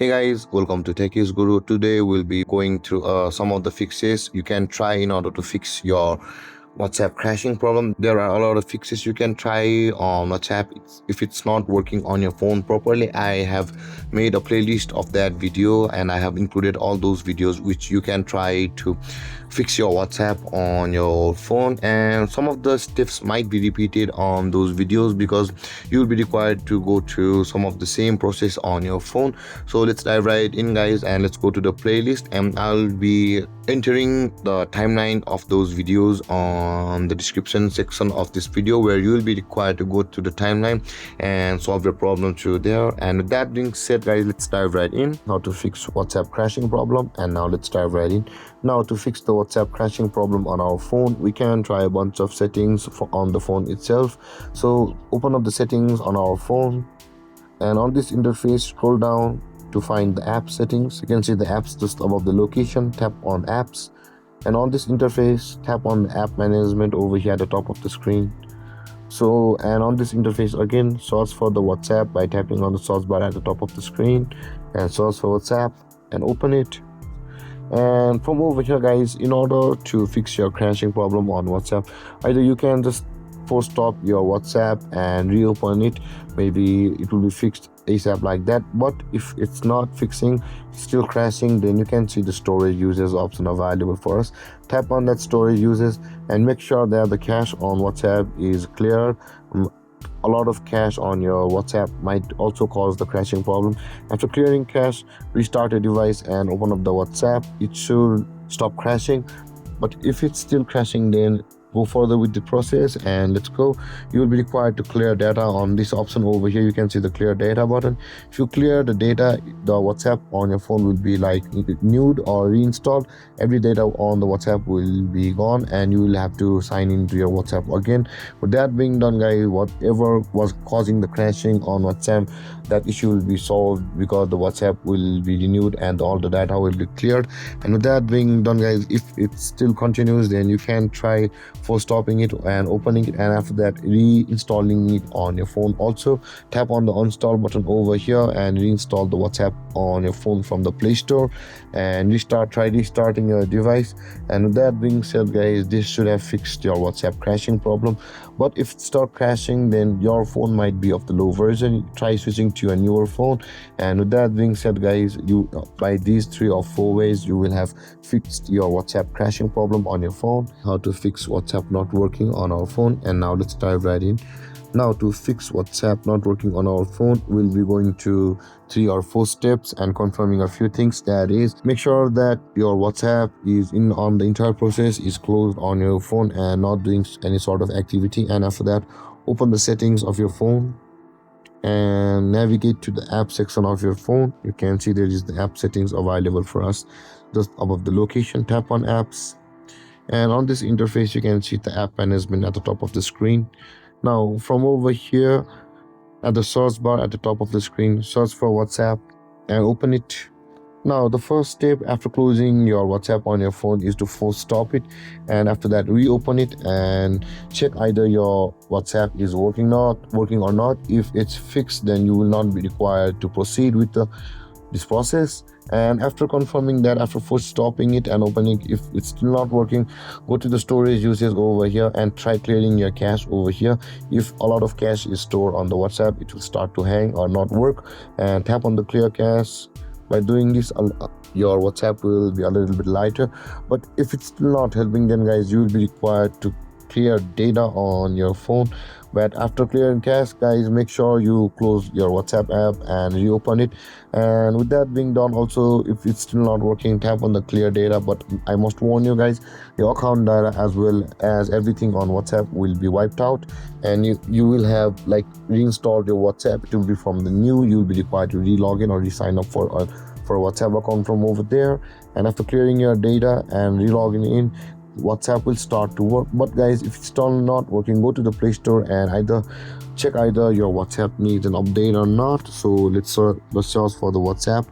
Hey guys, welcome to Tech is Guru. Today we'll be going through some of the fixes you can try in order to fix your WhatsApp crashing problem. There are a lot of fixes you can try on WhatsApp if it's not working on your phone properly. I have made a playlist of that video and I have included all those videos which you can try to fix your WhatsApp on your phone, and some of the steps might be repeated on those videos because you'll be required to go through some of the same process on your phone. So let's dive right in, guys, and let's go to the playlist, and I'll be entering the timeline of those videos on the description section of this video, where you will be required to go to the timeline and solve your problem through there. And with that being said, guys, let's dive right in. How to fix WhatsApp crashing problem. And now let's dive right in. Now, to fix the WhatsApp crashing problem on our phone, we can try a bunch of settings on the phone itself. So open up the settings on our phone, and on this interface scroll down to find the app settings. You can see the apps just above the location. Tap on apps, and on this interface tap on the app management over here at the top of the screen. So, and on this interface again, search for the WhatsApp by tapping on the search bar at the top of the screen, and search for WhatsApp and open it. And from over here, guys, in order to fix your crashing problem on WhatsApp, either you can just force stop your WhatsApp and reopen it. Maybe it will be fixed ASAP like that. But if it's not fixing, still crashing, then you can see the storage users option available for us. Tap on that storage users and make sure that the cache on WhatsApp is clear. A lot of cache on your WhatsApp might also cause the crashing problem. After clearing cache, restart your device and open up the WhatsApp. It should stop crashing. But if it's still crashing, then go further with the process, and let's go. You will be required to clear data. On this option over here, you can see the clear data button. If you clear the data, the WhatsApp on your phone will be like renewed or reinstalled. Every data on the WhatsApp will be gone, and you will have to sign into your WhatsApp again. With that being done, guys, whatever was causing the crashing on WhatsApp, that issue will be solved because the WhatsApp will be renewed and all the data will be cleared. And with that being done, guys, if it still continues, then you can try for stopping it and opening it, and after that reinstalling it on your phone. Also tap on the uninstall button over here and reinstall the WhatsApp on your phone from the Play Store and try restarting your device. And with that being said, guys, this should have fixed your WhatsApp crashing problem. But if it starts crashing, then your phone might be of the low version. Try switching to a newer phone. And with that being said, guys, you by these 3 or 4 ways you will have fixed your WhatsApp crashing problem on your phone. How to fix WhatsApp not working on our phone. And now let's dive right in. Now, to fix WhatsApp not working on our phone, we'll be going to 3 or 4 steps and confirming a few things. That is, make sure that your WhatsApp is in on the entire process is closed on your phone and not doing any sort of activity. And after that, open the settings of your phone and navigate to the app section of your phone. You can see there is the app settings available for us just above the location. Tap on apps, and on this interface you can see the app management at the top of the screen. Now, from over here at the search bar at the top of the screen, search for WhatsApp and open it. Now, the first step after closing your WhatsApp on your phone is to force stop it, and after that reopen it and check either your WhatsApp is working or not. If it's fixed, then you will not be required to proceed with this process. And after confirming that, after force stopping it and opening, if it's still not working, go to the storage usage over here and try clearing your cache over here. If a lot of cache is stored on the WhatsApp, it will start to hang or not work, and tap on the clear cache. By doing this, your WhatsApp will be a little bit lighter. But if it's still not helping, then guys, you will be required to clear data on your phone. But after clearing cache, guys, make sure you close your WhatsApp app and reopen it. And with that being done, also, if it's still not working, tap on the clear data. But I must warn you guys, your account data as well as everything on WhatsApp will be wiped out, and you will have like reinstalled your WhatsApp. It will be from the new. You'll be required to re-log in or re-sign up for a WhatsApp account from over there. And after clearing your data and re-logging in, WhatsApp will start to work. But guys, if it's still not working, go to the Play Store and check either your WhatsApp needs an update or not. So let's search for the WhatsApp.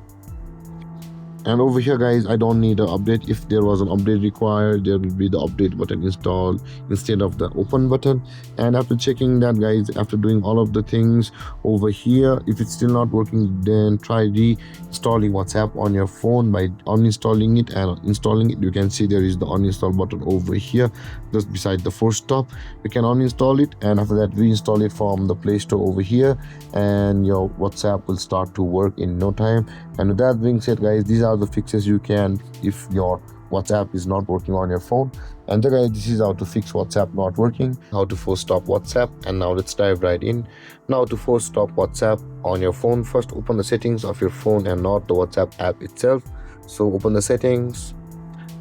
And over here guys, I don't need an update. If there was an update required, there will be the update button installed instead of the open button. And after checking that guys, after doing all of the things over here, if it's still not working, then try reinstalling WhatsApp on your phone by uninstalling it and installing it. You can see there is the uninstall button over here just beside the force stop. You can uninstall it, and after that reinstall it from the Play Store over here, and your WhatsApp will start to work in no time. And with that being said guys, these are the fixes you can if your WhatsApp is not working on your phone. And then guys, this is how to fix WhatsApp not working, how to force stop WhatsApp. And now let's dive right in. Now to force stop WhatsApp on your phone, first open the settings of your phone and not the WhatsApp app itself. So open the settings,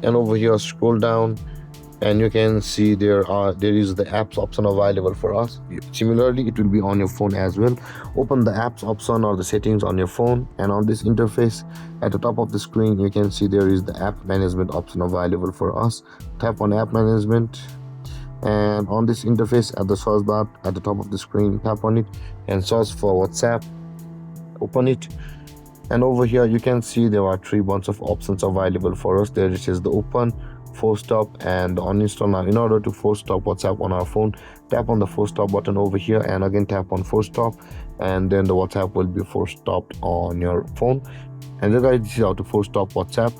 and over here scroll down, and you can see there is the apps option available for us. Similarly, it will be on your phone as well. Open the apps option or the settings on your phone, and on this interface at the top of the screen you can see there is the app management option available for us. Tap on app management, and on this interface at the search bar at the top of the screen, tap on it and search for WhatsApp. Open it, and over here you can see there are three bunch of options available for us. There is the open, force stop, and the uninstall. Now in order to force stop WhatsApp on our phone, tap on the force stop button over here, and again tap on force stop, and then the WhatsApp will be force stopped on your phone. And then guys, this is how to force stop WhatsApp.